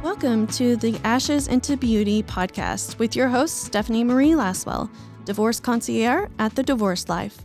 Welcome to the Ashes into Beauty podcast with your host, Stephanie Marie Laswell, divorce concierge at The Divorce Life.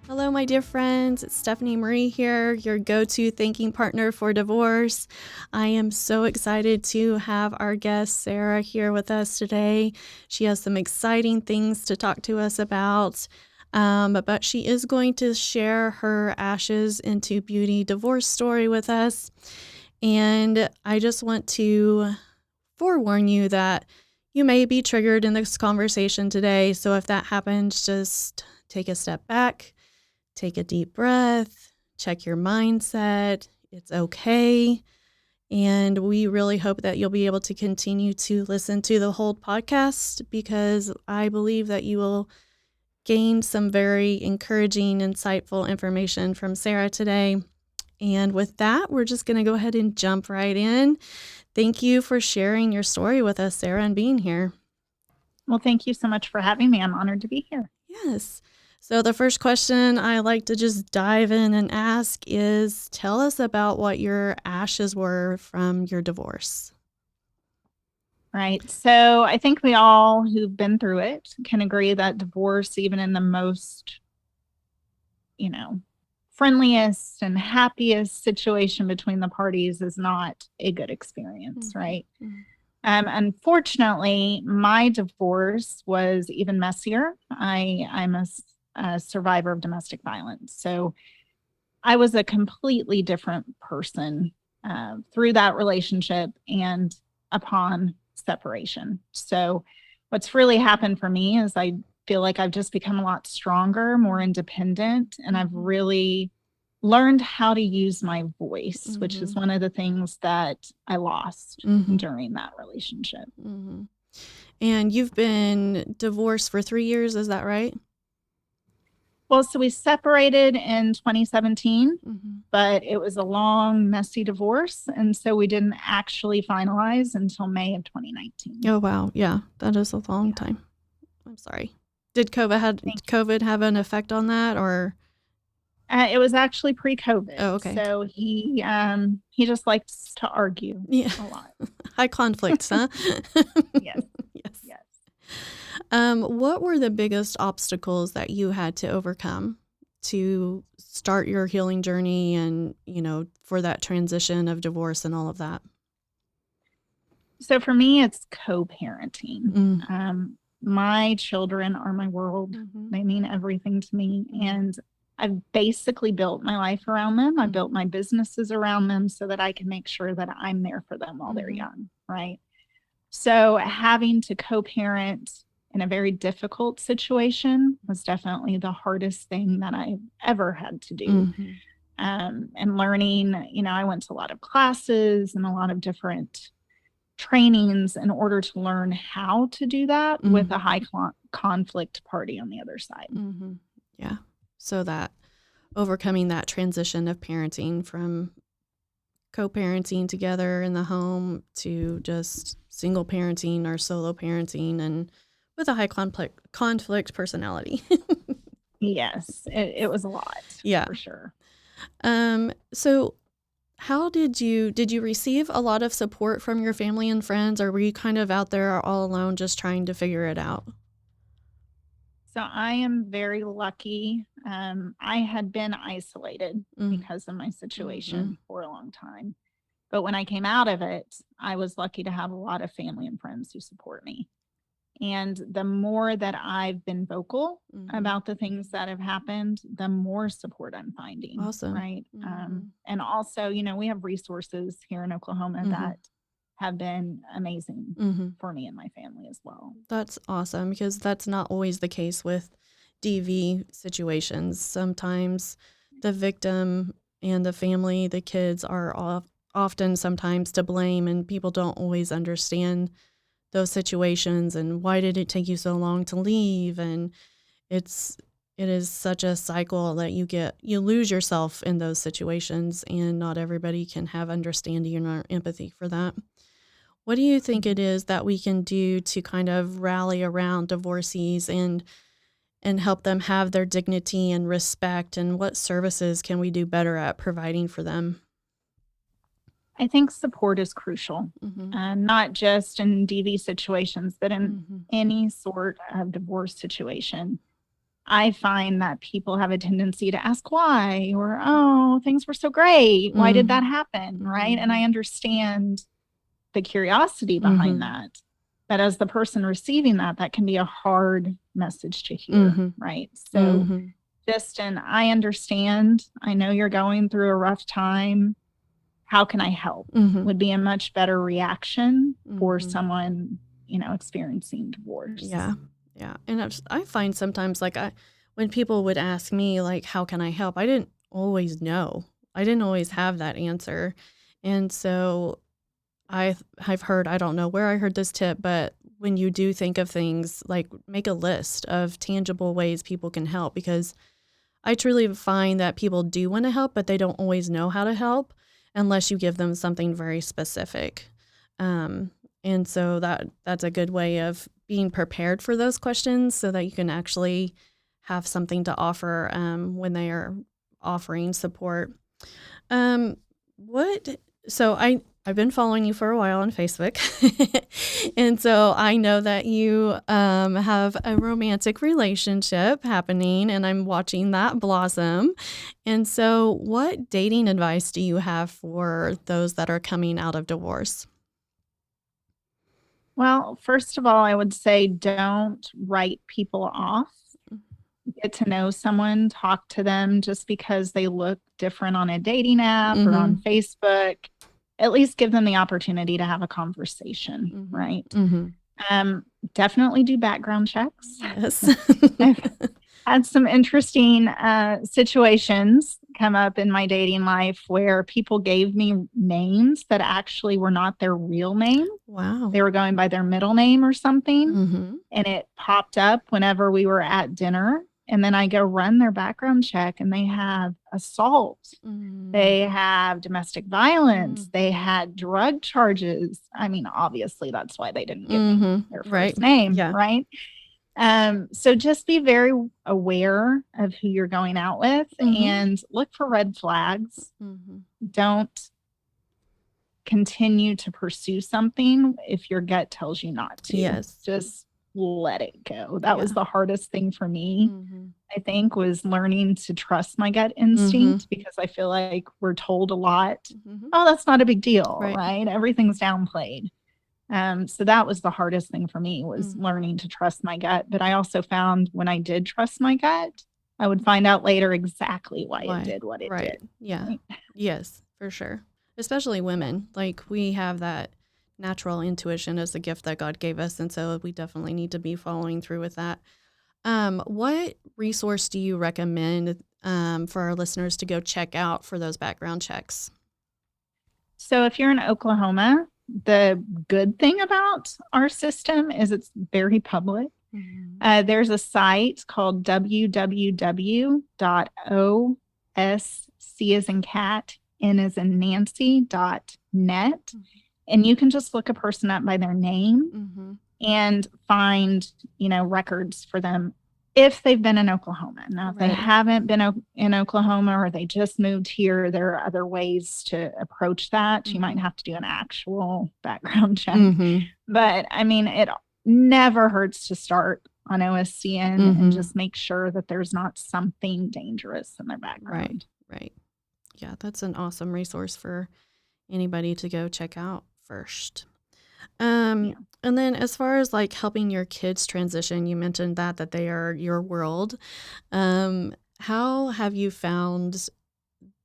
Hello, my dear friends. It's Stephanie Marie here, your go-to thinking partner for divorce. I am so excited to have our guest, Sarah, here with us today. She has some exciting things to talk to us about, but she is going to share her Ashes into Beauty divorce story with us. And I just want to forewarn you that you may be triggered in this conversation today. So if that happens, just take a step back, take a deep breath, check your mindset. It's okay. And we really hope that you'll be able to continue to listen to the whole podcast, because I believe that you will gain some very encouraging, insightful information from Sarah today. And with that, we're just going to go ahead and jump right in. Thank you for sharing your story with us, Sarah, and being here. Well, thank you so much for having me. I'm honored to be here. Yes. So the first question I like to just dive in and ask is, tell us about what your ashes were from your divorce. Right. So I think we all who've been through it can agree that divorce, even in the most, friendliest and happiest situation between the parties, is not a good experience, right? Unfortunately, my divorce was even messier. I'm a survivor of domestic violence. So I was a completely different person through that relationship and upon separation. So what's really happened for me is I feel like I've just become a lot stronger, more independent, and I've really learned how to use my voice, which is one of the things that I lost during that relationship. And you've been divorced for 3 years, is that right? Well, so we separated in 2017, but it was a long, messy divorce. And so we didn't actually finalize until May of 2019. Oh, wow. Yeah, that is a long time. I'm sorry. Did COVID have an effect on that, or? It was actually pre-COVID. Oh, okay. So he just likes to argue a lot. High conflicts, huh? Yes. What were the biggest obstacles that you had to overcome to start your healing journey and, for that transition of divorce and all of that? So for me, it's co-parenting. My children are my world. They mean everything to me. And I've basically built my life around them. I built my businesses around them so that I can make sure that I'm there for them while they're young, right? So having to co-parent in a very difficult situation was definitely the hardest thing that I've ever had to do. And learning, I went to a lot of classes and a lot of different trainings in order to learn how to do that with a high conflict party on the other side. Yeah. So that overcoming that transition of parenting from co-parenting together in the home to just single parenting or solo parenting, and with a high conflict personality. Yes, it was a lot. Yeah, for sure. So how did you receive a lot of support from your family and friends, or were you kind of out there all alone just trying to figure it out? So I am very lucky. I had been isolated because of my situation for a long time. But when I came out of it, I was lucky to have a lot of family and friends who support me. And the more that I've been vocal about the things that have happened, the more support I'm finding. Awesome. Right. And also, we have resources here in Oklahoma that have been amazing for me and my family as well. That's awesome, because that's not always the case with DV situations. Sometimes the victim and the family, the kids, are often sometimes to blame, and people don't always understand those situations and why did it take you so long to leave. And it is such a cycle that you lose yourself in those situations, and not everybody can have understanding or empathy for that. What do you think it is that we can do to kind of rally around divorcees and help them have their dignity and respect, and what services can we do better at providing for them? I think support is crucial, not just in DV situations, but in any sort of divorce situation. I find that people have a tendency to ask why, or, oh, things were so great. Why did that happen? Right. And I understand the curiosity behind that. But as the person receiving that, that can be a hard message to hear. Right. So I understand, I know you're going through a rough time. How can I help? Would be a much better reaction for someone, experiencing divorce. Yeah. And I find sometimes when people would ask me how can I help? I didn't always know. I didn't always have that answer. And so I've heard, I don't know where I heard this tip, but when you do think of things, make a list of tangible ways people can help, because I truly find that people do want to help, but they don't always know how to help unless you give them something very specific. And so that's a good way of being prepared for those questions so that you can actually have something to offer when they are offering support. I've been following you for a while on Facebook, and so I know that you have a romantic relationship happening, and I'm watching that blossom. And so what dating advice do you have for those that are coming out of divorce? Well, first of all, I would say don't write people off. Get to know someone, talk to them. Just because they look different on a dating app or on Facebook, at least give them the opportunity to have a conversation, right? Definitely do background checks. Yes. I've had some interesting situations come up in my dating life where people gave me names that actually were not their real name. Wow. They were going by their middle name or something. And it popped up whenever we were at dinner. And then I go run their background check, and they have assault. They have domestic violence. They had drug charges. I mean, obviously, that's why they didn't give me their first name, right? So just be very aware of who you're going out with and look for red flags. Don't continue to pursue something if your gut tells you not to. Yes. Just let it go. That was the hardest thing for me, I think, was learning to trust my gut instinct, because I feel like we're told a lot, oh, that's not a big deal, right? Everything's downplayed. So that was the hardest thing for me, was learning to trust my gut. But I also found when I did trust my gut, I would find out later exactly why it did what it did. Yeah. Right? Yes, for sure. Especially women. We have that natural intuition as a gift that God gave us. And so we definitely need to be following through with that. What resource do you recommend for our listeners to go check out for those background checks? So if you're in Oklahoma, the good thing about our system is it's very public. There's a site called www.osc as in cat, N as in Nancy.net. And you can just look a person up by their name and find, records for them if they've been in Oklahoma. Now, if they haven't been in Oklahoma, or they just moved here, there are other ways to approach that. You might have to do an actual background check. But I mean, it never hurts to start on OSCN and just make sure that there's not something dangerous in their background. Right. Yeah, that's an awesome resource for anybody to go check out first. And then as far as helping your kids transition, you mentioned that they are your world. How have you found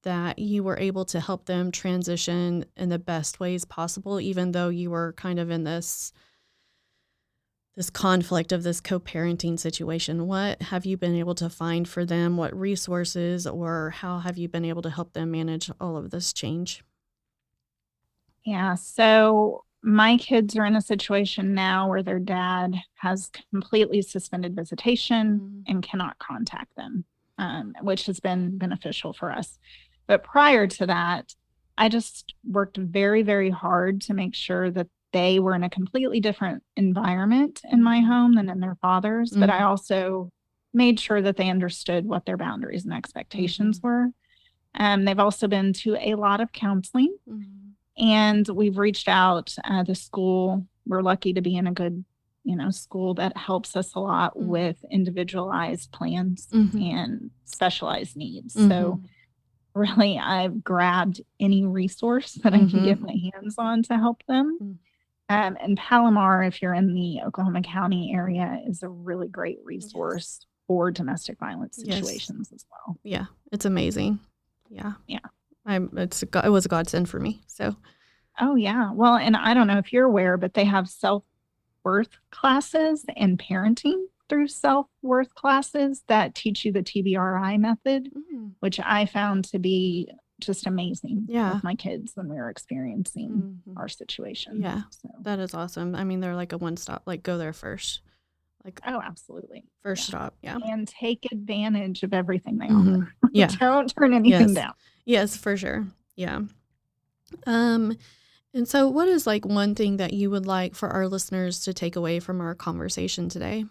that you were able to help them transition in the best ways possible, even though you were kind of in this conflict of this co-parenting situation? What have you been able to find for them? What resources, or how have you been able to help them manage all of this change? Yeah, so my kids are in a situation now where their dad has completely suspended visitation and cannot contact them, which has been beneficial for us. But prior to that, I just worked very, very hard to make sure that they were in a completely different environment in my home than in their father's. But I also made sure that they understood what their boundaries and expectations were. They've also been to a lot of counseling. And we've reached out the school. We're lucky to be in a good, school that helps us a lot with individualized plans and specialized needs. So really, I've grabbed any resource that I can get my hands on to help them. And Palomar, if you're in the Oklahoma County area, is a really great resource for domestic violence situations as well. Yeah, it's amazing. Yeah. Yeah. It was a godsend for me. So. Oh, yeah. Well, and I don't know if you're aware, but they have self-worth classes and parenting through self-worth classes that teach you the TBRI method, which I found to be just amazing with my kids when we were experiencing our situation. Yeah, so. That is awesome. I mean, they're like a one-stop, like go there first. Like, oh, absolutely. First stop, yeah. And take advantage of everything they offer. Yeah. Don't turn anything down. Yes, for sure. Yeah. And so what is like one thing that you would like for our listeners to take away from our conversation today?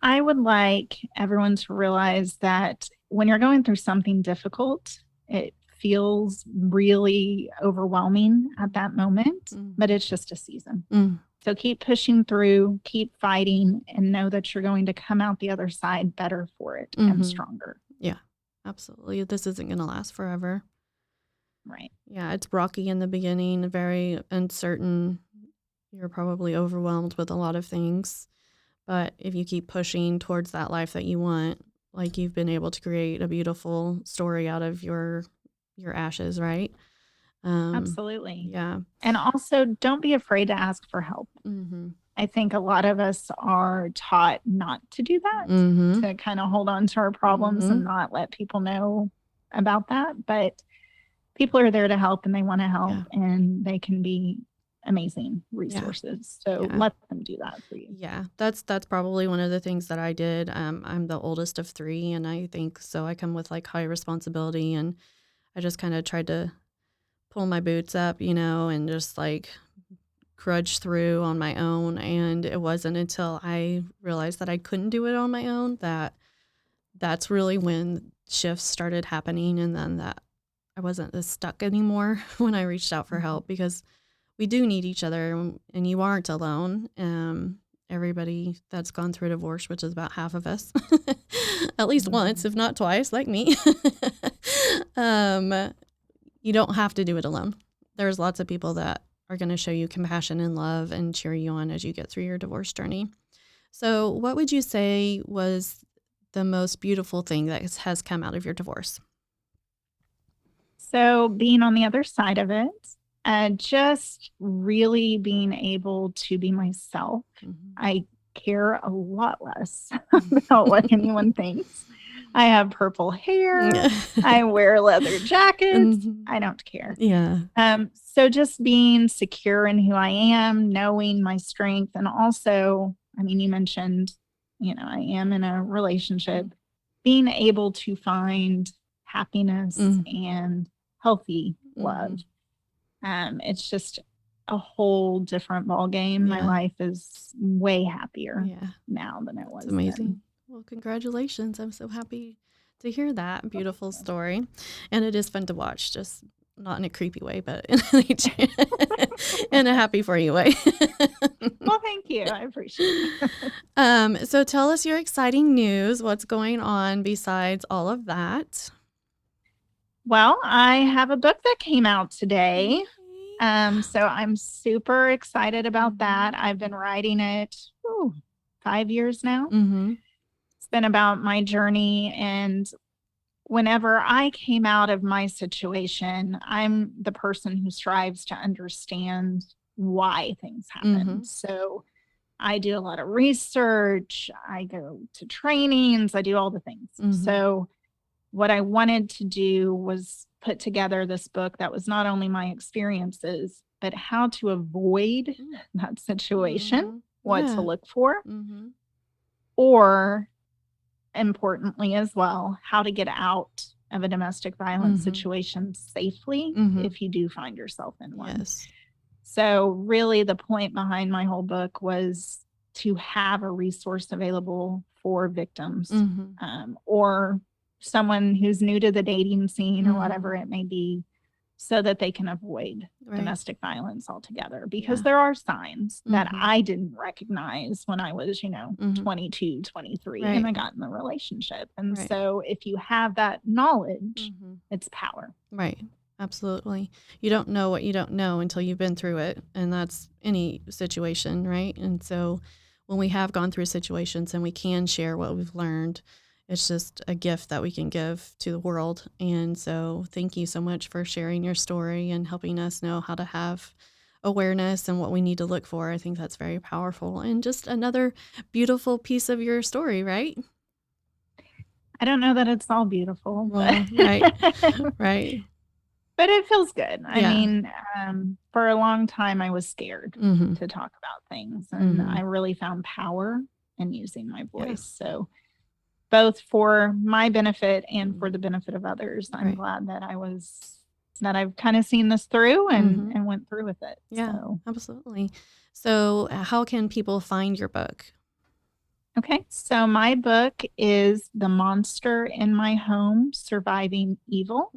I would like everyone to realize that when you're going through something difficult, it feels really overwhelming at that moment, but it's just a season. So keep pushing through, keep fighting, and know that you're going to come out the other side better for it and stronger. Yeah, absolutely. This isn't going to last forever. Right. Yeah, it's rocky in the beginning, very uncertain. You're probably overwhelmed with a lot of things. But if you keep pushing towards that life that you want, like you've been able to create a beautiful story out of your ashes, right? Absolutely. Yeah. And also, don't be afraid to ask for help. I think a lot of us are taught not to do that, to kind of hold on to our problems and not let people know about that. But people are there to help and they want to help, and they can be amazing resources. So let them do that for you. Yeah, that's probably one of the things that I did. I'm the oldest of 3, and I think so I come with like high responsibility, and I just kind of tried to pull my boots up, and just like grudge through on my own. And it wasn't until I realized that I couldn't do it on my own that's really when shifts started happening, and then that I wasn't as stuck anymore when I reached out for help, because we do need each other, and you aren't alone. Everybody that's gone through a divorce, which is about half of us, at least once, if not twice, like me, you don't have to do it alone. There's lots of people that are going to show you compassion and love and cheer you on as you get through your divorce journey. So what would you say was the most beautiful thing that has come out of your divorce? So being on the other side of it, just really being able to be myself. I care a lot less about what anyone thinks. I have purple hair. I wear leather jackets. I don't care. Yeah. So just being secure in who I am, knowing my strength, and also, I mean, you mentioned, I am in a relationship, being able to find happiness and healthy love. It's just a whole different ball game. My life is way happier now than it was. It's amazing. Then. Well, congratulations. I'm so happy to hear that beautiful story. And it is fun to watch, just not in a creepy way, but in a happy for you way. Well, thank you. I appreciate it. So tell us your exciting news. What's going on besides all of that? Well, I have a book that came out today. So I'm super excited about that. I've been writing it 5 years now. It's been about my journey. And whenever I came out of my situation, I'm the person who strives to understand why things happen. So I do a lot of research. I go to trainings. I do all the things. So what I wanted to do was put together this book that was not only my experiences, but how to avoid that situation, what to look for, or importantly as well, how to get out of a domestic violence situation safely if you do find yourself in one. So really the point behind my whole book was to have a resource available for victims or someone who's new to the dating scene or whatever it may be, so that they can avoid domestic violence altogether, because there are signs that I didn't recognize when I was, 22, 23, and I got in the relationship. And so if you have that knowledge, it's power. Right. Absolutely. You don't know what you don't know until you've been through it. And that's any situation, right? And so when we have gone through situations and we can share what we've learned, it's just a gift that we can give to the world. And so thank you so much for sharing your story and helping us know how to have awareness and what we need to look for. I think that's very powerful and just another beautiful piece of your story, right? I don't know that it's all beautiful. Well, right. But it feels good. I mean, for a long time, I was scared to talk about things. And I really found power in using my voice. Yeah. So both for my benefit and for the benefit of others, I'm glad that I've kind of seen this through and went through with it. Yeah, absolutely. So how can people find your book? Okay, so my book is The Monster in My Home, Surviving Evil.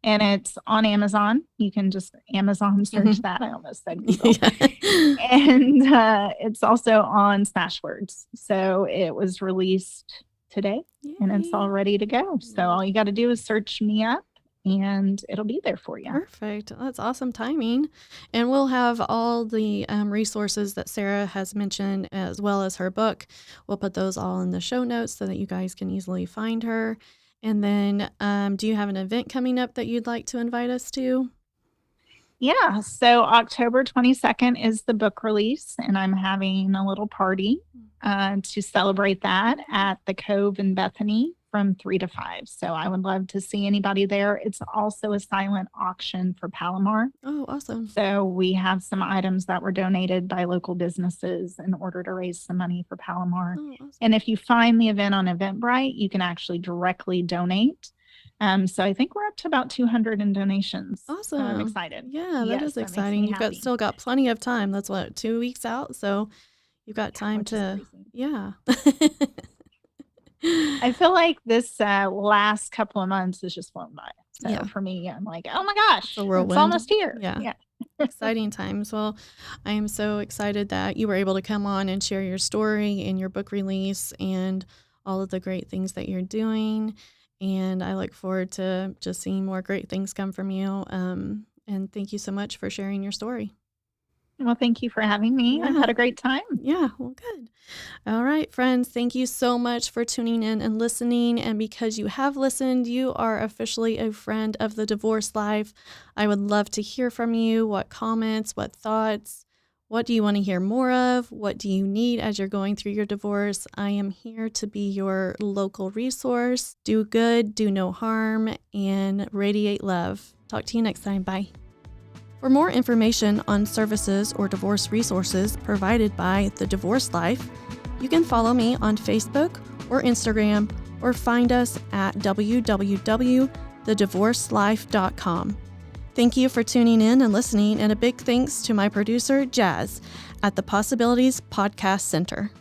And it's on Amazon. You can just Amazon search that. I almost said Google. And it's also on Smashwords. So it was released today. Yay. And it's all ready to go. So all you got to do is search me up and it'll be there for you. Perfect. That's awesome timing. And we'll have all the resources that Sarah has mentioned, as well as her book. We'll put those all in the show notes so that you guys can easily find her. And then do you have an event coming up that you'd like to invite us to? Yeah. So October 22nd is the book release, and I'm having a little party to celebrate that at the Cove in Bethany from 3 to 5. So I would love to see anybody there. It's also a silent auction for Palomar. Oh, awesome. So we have some items that were donated by local businesses in order to raise some money for Palomar. Oh, awesome. And if you find the event on Eventbrite, you can actually directly donate. So I think we're up to about 200 in donations. Awesome. I'm excited. Yeah, that is exciting. You've still got plenty of time. That's 2 weeks out. So you've got time to, I feel like this last couple of months has just flown by. So for me, I'm like, oh my gosh, it's almost here. Yeah. Exciting times. Well, I am so excited that you were able to come on and share your story and your book release and all of the great things that you're doing. And I look forward to just seeing more great things come from you. And thank you so much for sharing your story. Well, thank you for having me. I've had a great time. Yeah, well, good. All right, friends, thank you so much for tuning in and listening. And because you have listened, you are officially a friend of the Divorce Life. I would love to hear from you. What comments, what thoughts, what do you want to hear more of? What do you need as you're going through your divorce? I am here to be your local resource. Do good, do no harm, and radiate love. Talk to you next time. Bye. For more information on services or divorce resources provided by The Divorce Life, you can follow me on Facebook or Instagram or find us at www.thedivorcelife.com. Thank you for tuning in and listening, and a big thanks to my producer, Jazz, at the Possibilities Podcast Center.